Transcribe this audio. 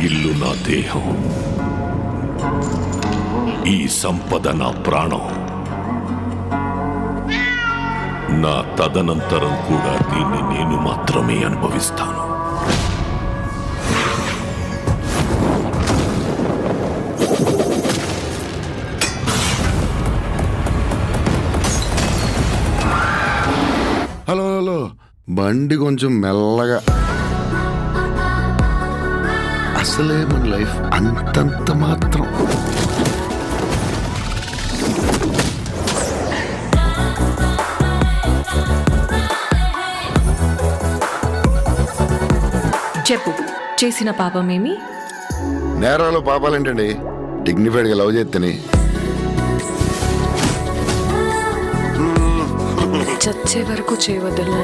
ఇల్లు నా దేహం, ఈ సంపద నా ప్రాణం. నా తదనంతరం కూడా దీన్ని నేను మాత్రమే అనుభవిస్తాను. హలో హలో, బండి కొంచెం మెల్లగా. అసలే మన లైఫ్ అంతంత మాత్రం. చెప్పు, చేసిన పాపమేమి? నేరాలు పాపాలేంటండి, డిగ్నిఫైడ్గా లవ్ చేస్తేనే. చచ్చే వరకు చేయవద్దని